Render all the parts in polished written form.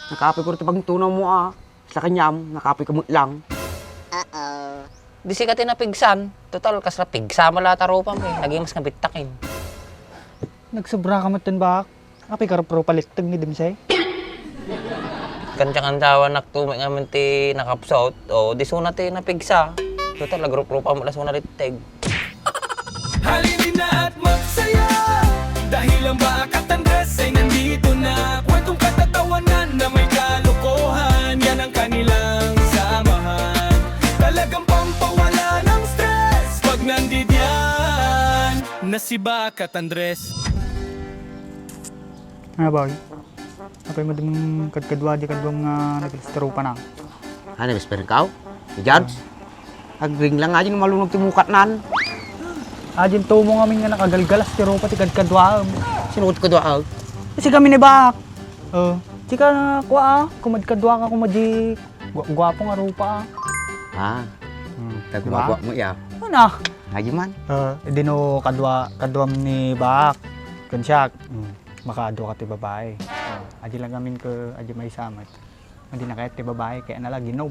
Nakapi ko rin pag tunaw mo Sa kanyam, nakapi kamot lang. Di si kati na pigsan. Total, kas na pigsa mo lahat arupa mo eh. Naging mas nabitakin. Nagsubra ka matan ba? Api ka pro paliktag ni Dimsay. Kantsa-kantsawa naktumay nga ti nakapsot. O, di suna ti na pigsa. Total, nagrup-rupa mo lang suna riteg. Halinin na at magsaya dahil ang Bakat Andres ay nandito na. Kwentong katatawanan na may kalokohan, yan ang kanilang samahan. Talagang pampawala ng stress pag nandidyan na si Bakat Andres. Ano ba? Apay mo din kadkadwa di kadwang nagistero pa na. Ano, espera kau? Judge? Agring lang aja malunog ti mukat nan. Ajin to mo ngamin nga nakagalgalas tiro pati kadkadwa. Sinuot ko doon. Kasi kami ni Bak. Di ka kuha kumadkadwa ka kumadji gwapo nga rupa. Tagwagwa mo ya. Ano? Aja man. Di no kadwam ni Bak. Kansyak. Makaadwa ka ti babae. Aji lang gamin ko aji may samat. Hindi na kahit ti babae kaya na lang ginom.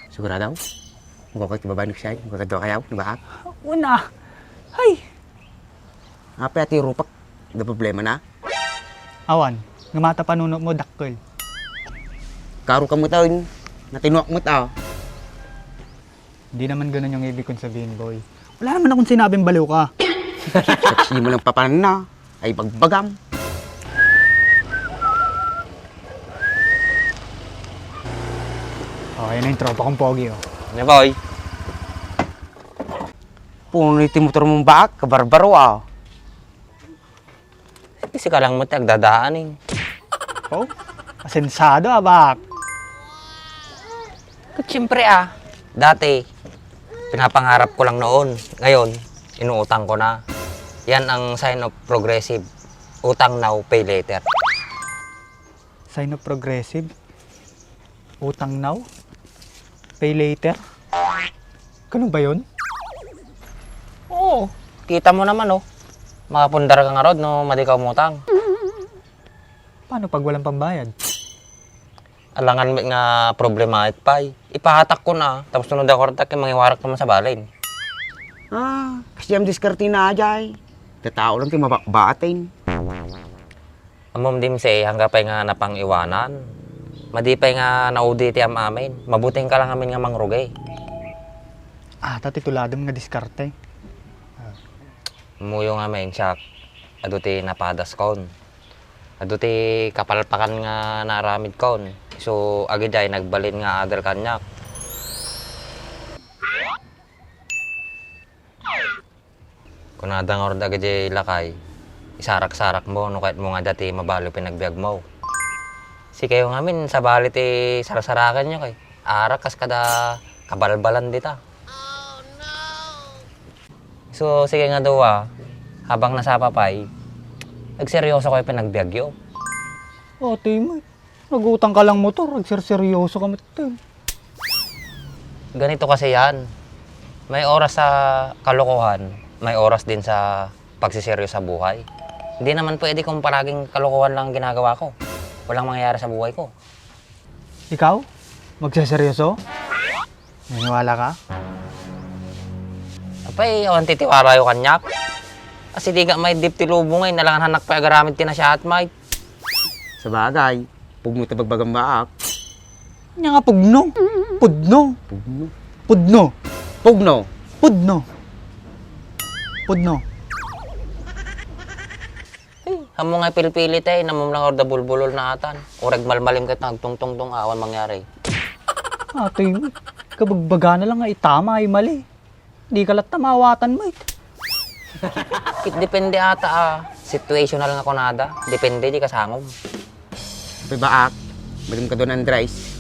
Sigurado? Mukha ko kibabay ni Shay. Mukha ka doon kayaw. Diba? Una. Hay. Apa ati rupak? Ada problema na? Awan. Ngamata panunok mo dakkel. Karo ka mo taon. Natinuak mo tao. Hindi naman ganun yung ibig kong sabihin, boy. Wala naman akong sinabing baliw ka. Saksi mo lang papanan na. Ay bagbagam. Okay na yung tropa kong pogi, oh. Ano boy? Puno iti motor mong baak. Kabarbaro Kasi ka lang mo ti agdadaan eh. Oh? Asensado, Bak. Siyempre dati, pinapangarap ko lang noon. Ngayon, inuutang ko na. Yan ang sign of progressive. Utang now, pay later. Sign of progressive. Utang now. Pay later. Ganun ba yun? Oo, kita mo naman makapundar ka nga rod no, madikaw mo utang. Paano pag walang pambayad? Alangan nga problema at pay. Ipahatak ko na, tapos sunod ako rin takin, mangiwarak naman sa balin. Kasi ang diskarte na aja ay. Tatao lang ti mabakbatin. Amom dim say, hangga pa'y nga napang iwanan. Madipay nga naudi ti amin. Mabuting ka lang amin nga mangrugay. Tatitulado mga diskarte. Muyo nga main siyak. Ado ti napadas kon. Ado ti kapalpakan nga naramid kon. So, agiday nagbalin nga adal kanyak. Kung nadang orda agad lakay, isarak-sarak mo, no kahit mo nga dati mabalo pinagbiag mo. Si kayo nga min, sa bali ti sarasarakan nyo kay. Arak kas kada kabalbalan dita. So, sige nga daw habang nasa papay, nagseryoso ko yung pinagbiagyo. Mo. Nagutang ka lang motor. Nagserseryoso ka matan. Ganito kasi yan. May oras sa kalokohan, may oras din sa pagsiseryo sa buhay. Hindi naman pwede kung palaging kalokohan lang ginagawa ko. Walang mangyayari sa buhay ko. Ikaw? Magseseryoso? Naniwala ka? Apay, awan titiwara yung kanyak. Kasi di ka may dip ti lubo ngayon, nalangan hanak pa agaramit ti na siya at may. Sa bagay. Pugmo ta bagbagang baak. Nya nga pugno. Pudno. Pugno. Pudno. Pugno. Pudno. Pudno. Hamo nga pilipili tayo, namam lang orda bulbulol na atan. Urag malmalim ka nagtungtong-tong awan mangyari. Atoy mo. Kabagbaga na lang nga itama ay mali. Di ka lang tamawatan mo. Depende ata situational nga kunada. Depende di kasangom. Sabi baak. Malim ka doon Andres.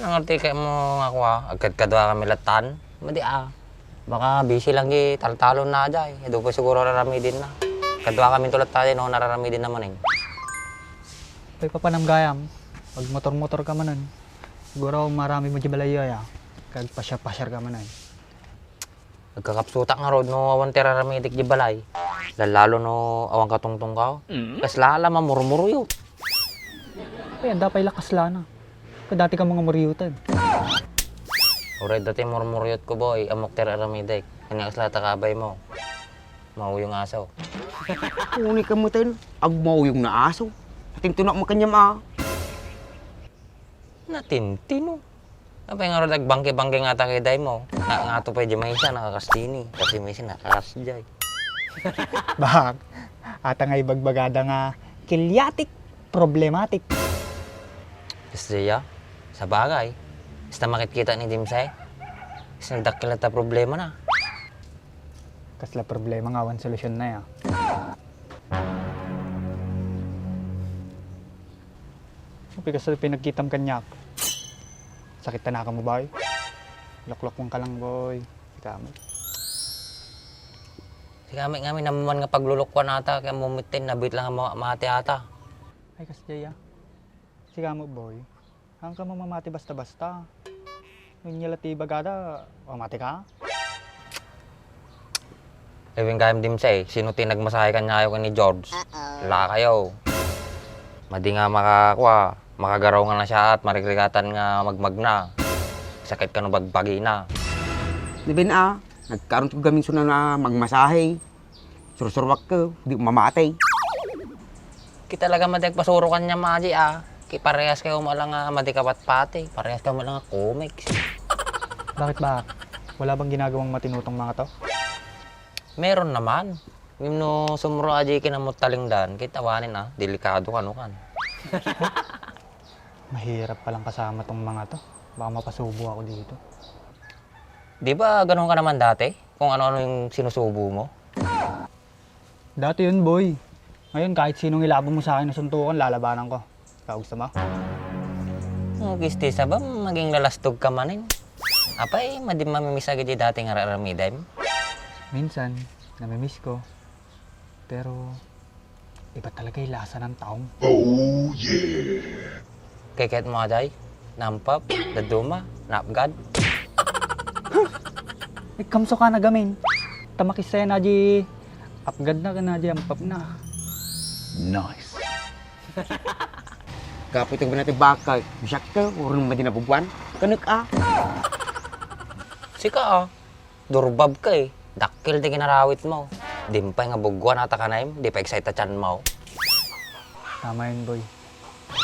Ano nga kayo mo nga kuha? Agad kadwa kami latan. Madi baka busy lang di taltalon na dyan. Edo po siguro rarami din na. Kadwa kami tulad tayo no, nararami din naman Pay papanamgayam. Pag motor-motor ka manan. Siguro marami mo di balaya ya. Kag pasyar-pasyar ka manan. Nagkakapsutak nga rod no awan terarami dik di balay. Lalo no awan katungtong ka. Kas lala mamurmuro yun. Kaya dapay lakas lana. Kadati ka mga mariyutan. Uray dati murmuryot ko boy, amok ter aramidek. Kanya kaslata kabay mo. Mau yung asaw. Uni ka mo tayo, agmaw yung naaso. Ating tunak mo kanyam ah. Natintino. Apa yang harus bangke-bangke ngata kay day mo? Ngato pa di may isa nakakastini. Kasi may isa nakakasjay. Bak, ata nga ibagbagada nga kilyatik, problematic. Gusto ya? Sa bagay. Basta makikita ni Dimsay. Kasi nagdakil na problema na. Kasla problema nga, one solusyon na ya. Kapag kasi pinagkitam kanyak, sakit na ka mo boy? Loklok mong ka lang boy. Kamo. Si kami naman nga paglulukwan ata, kaya mumitin, nabit lang ang mati ata. Ay kasi Jaya, si kamo boy, hang ka mamamati basta-basta. Nunyalati bagada, mamati ka? Ewing kayam Dimsay, sino tinagmasahe kanya kayo ni George? Wala kayo. Madi nga makagaraw nga na siya at marikrikatan nga magmagna. Sakit ka no bagbagi na. Di ba na, nagkaroon ko gaming suna na magmasahe. Sursurwak ka, di mamatay. Kita talaga madig pasuro kanya maji ah. Parehas kayo malang nga madikapat pati. Parehas kayo malang nga comics. Bakit ba? Wala bang ginagawang matinutong mga to? Meron naman. Yung no sumuro aji kinamot talingdan, kitawanin ah. Delikado ka no kan. Mahirap palang kasama tong mga to. Baka mapasubo ako dito. Di ba ganun ka naman dati? Kung ano-ano yung sinusubo mo? Dati yun boy. Ngayon kahit sinong ilabo mo sa akin na suntukan, lalabanan ko. Ikaw gusto mo? Gisti sa ba maging lalastog ka manin? Apay, mamimiss agad yung dati nga raramiday mo. Minsan, namimiss ko. Pero, iba talaga yung lasa ng taong. Kay kahit mo aday, nampap, daduma, napgad. Kamso ka na gamin. Tamakisaya na di, apgad na ka na di, ampap na. Nice. Kapit ko ba natin bakal? Bisyak ka, urang ba din nabubuan? Kanuk ah. Sika ah, durbab ka eh. Dakil di kinarawit mo. Dimpay nga bugwan ata ka na di pa excite chan mo. Tama yun boy.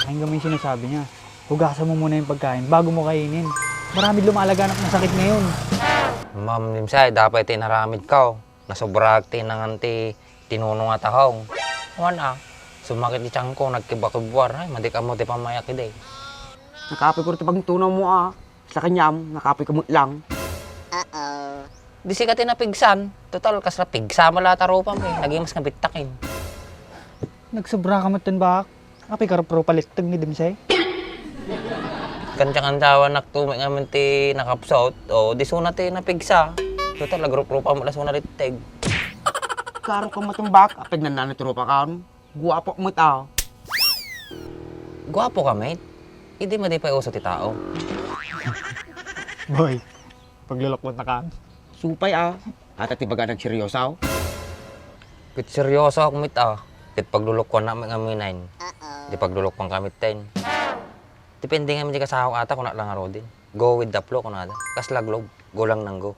Ayun gamin sinasabi niya. Hugasan mo muna yung pagkain bago mo kainin. Marami lumalaganap na sakit ngayon. Ma'am Dimsay, dapat tinaramid ka oh. Nasobrag tinanganti tinunong at ahong. Wan ah, sumakit di tiyang ko, nagkibakibwar. Ay, madi ka mo di pamayak ide. Nakapi ko rin pag tunaw mo ah. Sa kanyam, nakapi ka mo lang. Di si ka tinapigsan. Total, kasla pigsa mo lahat aropam eh. Naging mas nabitakin. Nagsobra ka matan ba? Api ka pro paliktag ni Dimsay. Kantya-kantyawan naktumik nga ti nakapsot. O, di suna ti napigsa. Total, agrup-rupa mo lang suna riteg. Karo ka matumbak, apag nananaturo pa ka. Guwapo mo tao. Gwapo ka, mate. Hindi mo di pa uso ti tao. Boy, paglulokot na ka. Supay ah. At atibaga ng seryosaw. Kit seryoso ako, mate ah. Kit paglulukwan na mga minayin. Di paglulukwan kami ten. Depende nga di kasahok ata kung na lang aro din. Go with the flow kung nada. Kasla globe. Go lang nang go.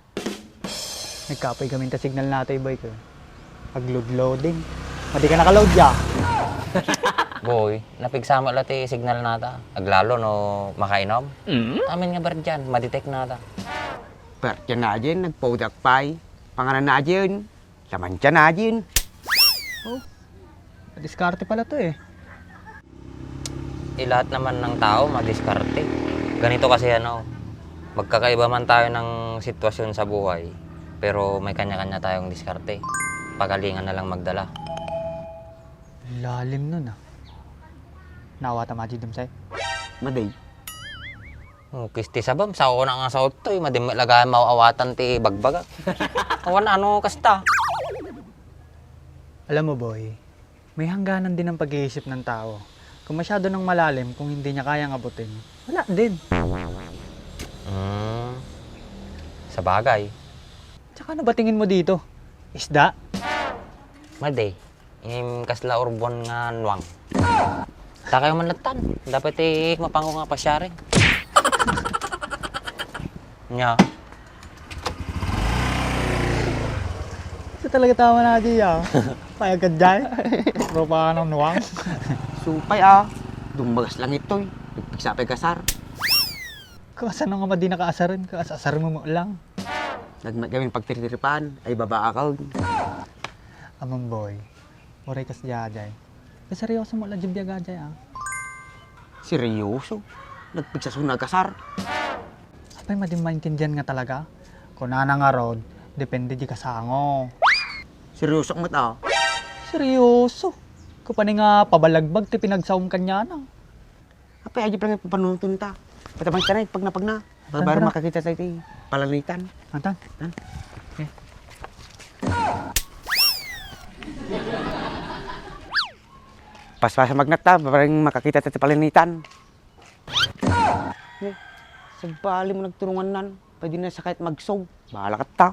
Nagkapay kami ta signal natin boy ko. Pag-loading. Madi ka nakaload ya. Boy, napigsama lati signal nata. Aglalo no makainom. Amin nga bar dyan, madetect nata. Pertya na dyan, nagpaudak pay. Pangalan na dyan. Laman dyan na dyan. Diskarte pala to eh. Lahat naman ng tao madiskarte. Ganito kasi ano, magkakaiba man tayo ng sitwasyon sa buhay, pero may kanya-kanya tayong diskarte. Pagalingan na lang magdala. Lalim nun ah. Nawata maji Dimsay. Maday. Kisti sabam, sa ako na nga sa auto, madimit lagayan mauawatan ti bagbagak. Awan ano kasta. Alam mo boy, may hangganan din ang pag-iisip ng tao. Kung masyado nang malalim, kung hindi niya kayang abutin, wala din. Sa bagay. Tsaka ano ba tingin mo dito? Isda? Maday. Kasla urbon nga nwang. Taka yung manlatan. Dapat mapango nga pa siya rin. Nya. Ito talaga tama na di ah. Payag ka dyan. Tropa ka ng nuwang. Supay ah. Dumbagas lang ito eh. Nagpigsapay kasar. Kasan nga di nakaasarin. Kaasasarin mo lang. Nagmagawin pagtitiripan ay baba ako. Amang boy. Oray kas jajay. Seryoso mo lang jibya gajay ah. Seryoso. Nagpigsasunag kasar. Apay mading maintindihan nga talaga. Kung nana nga rod, depende di kasango. Seryoso ang mata. Seryoso. Kapani nga pabalagbag ti pinagsaum kanya na. Apay aja lang yung panuntun ta. Patamang tanay pag na. Baru Tara. makakita tayo ti palanitan. Antan? Tan. Okay. Pas-pas magnata, parang makakita tayo ti palanitan. Eh, sa bali mo nagturungan nan. Pwede na sa kahit magsog. Bahala ka ta.